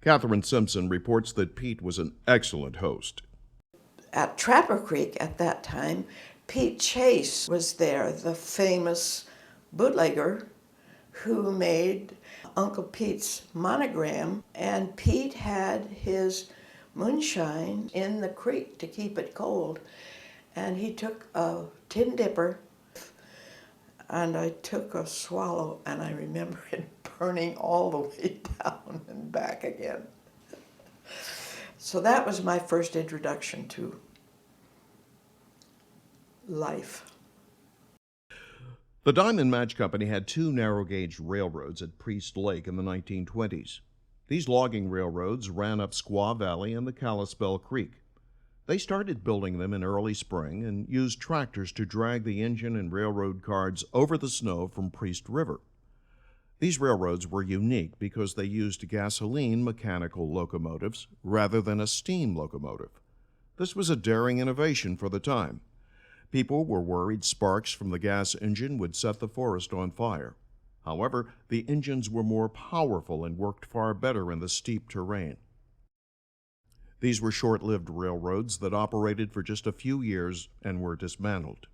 Catherine Simpson reports that Pete was an excellent host. At Trapper Creek at that time, Pete Chase was there, the famous bootlegger who made Uncle Pete's monogram, and Pete had his moonshine in the creek to keep it cold. And he took a tin dipper, and I took a swallow, and I remember it burning all the way down and back again. So that was my first introduction to life. The Diamond Match Company had two narrow-gauge railroads at Priest Lake in the 1920s. These logging railroads ran up Squaw Valley and the Kalispell Creek. They started building them in early spring and used tractors to drag the engine and railroad cars over the snow from Priest River. These railroads were unique because they used gasoline mechanical locomotives rather than a steam locomotive. This was a daring innovation for the time. People were worried sparks from the gas engine would set the forest on fire. However, the engines were more powerful and worked far better in the steep terrain. These were short-lived railroads that operated for just a few years and were dismantled.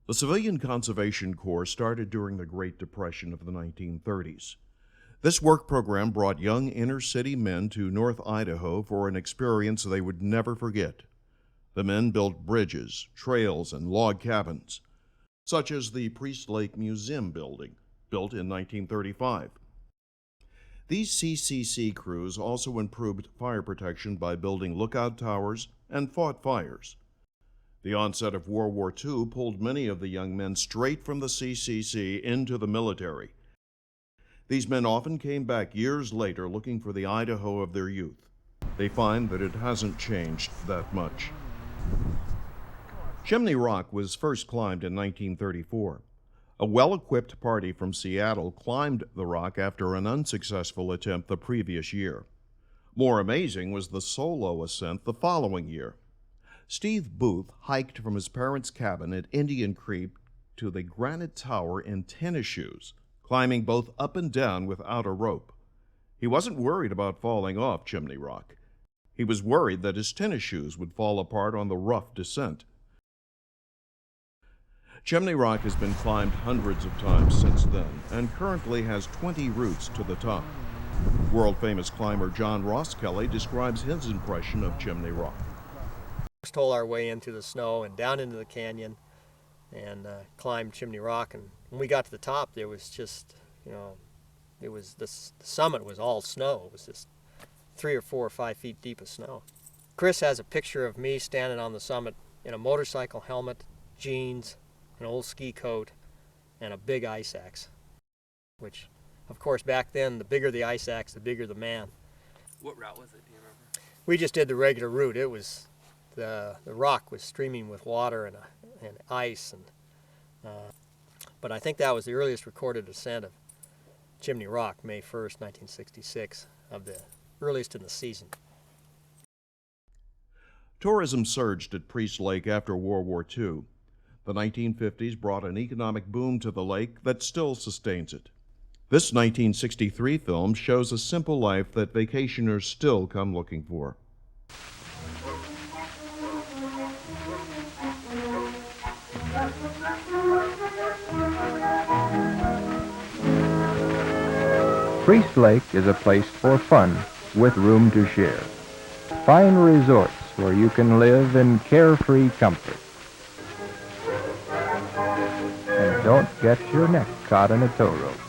The Civilian Conservation Corps started during the Great Depression of the 1930s. This work program brought young inner-city men to North Idaho for an experience they would never forget. The men built bridges, trails, and log cabins, such as the Priest Lake Museum building, built in 1935. These CCC crews also improved fire protection by building lookout towers and fought fires. The onset of World War II pulled many of the young men straight from the CCC into the military. These men often came back years later looking for the Idaho of their youth. They find that it hasn't changed that much. Chimney Rock was first climbed in 1934. A well-equipped party from Seattle climbed the rock after an unsuccessful attempt the previous year. More amazing was the solo ascent the following year. Steve Booth hiked from his parents' cabin at Indian Creek to the granite tower in tennis shoes, climbing both up and down without a rope. He wasn't worried about falling off Chimney Rock. He was worried that his tennis shoes would fall apart on the rough descent. Chimney Rock has been climbed hundreds of times since then and currently has 20 routes to the top. World-famous climber John Ross Kelly describes his impression of Chimney Rock. We stole our way into the snow and down into the canyon and climbed Chimney Rock. And when we got to the top, there was just, it was the summit was all snow. It was just 3 or 4 or 5 feet deep of snow. Chris has a picture of me standing on the summit in a motorcycle helmet, jeans, an old ski coat, and a big ice axe, which, of course, back then, the bigger the ice axe, the bigger the man. What route was it, do you remember? We just did the regular route. It was, the rock was streaming with water and ice, but I think that was the earliest recorded ascent of Chimney Rock, May 1st, 1966, of the earliest in the season. Tourism surged at Priest Lake after World War II. The 1950s brought an economic boom to the lake that still sustains it. This 1963 film shows a simple life that vacationers still come looking for. Priest Lake is a place for fun with room to share. Fine resorts where you can live in carefree comfort. And don't get your neck caught in a tow rope.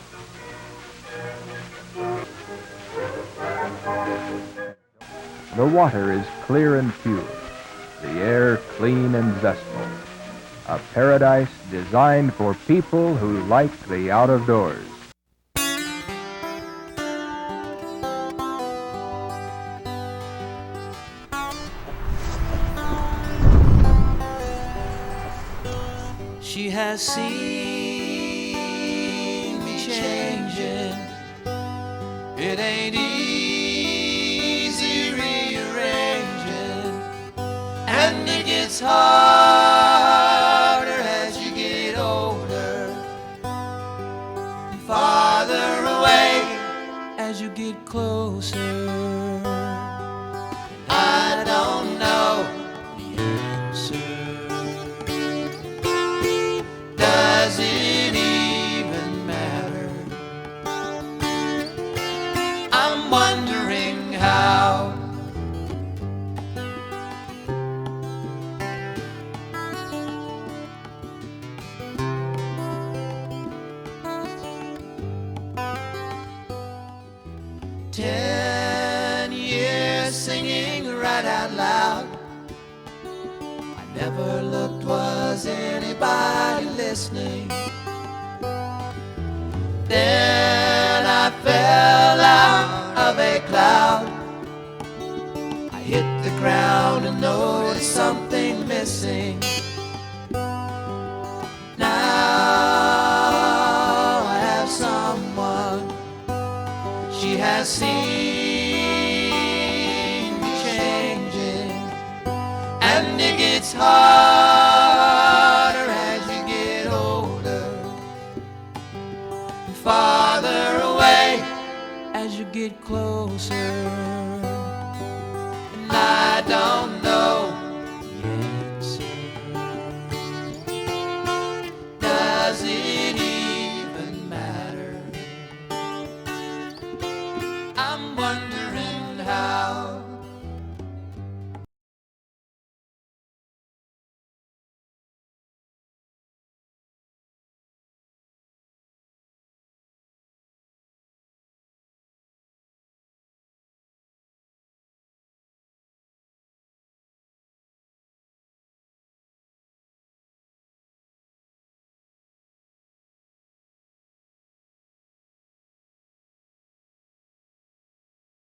The water is clear and pure, the air clean and zestful. A paradise designed for people who like the out of doors. She has seen me changing. It ain't easy rearranging, and it gets harder as you get older, farther away as you get closer. I don't know the answer. Does it even matter? I'm wondering how. Singing right out loud. I never looked, was anybody listening? Then I fell out of a cloud. I hit the ground and noticed something missing. Now I have someone. She has seen and it gets harder as you get older, and farther away as you get closer. And I don't know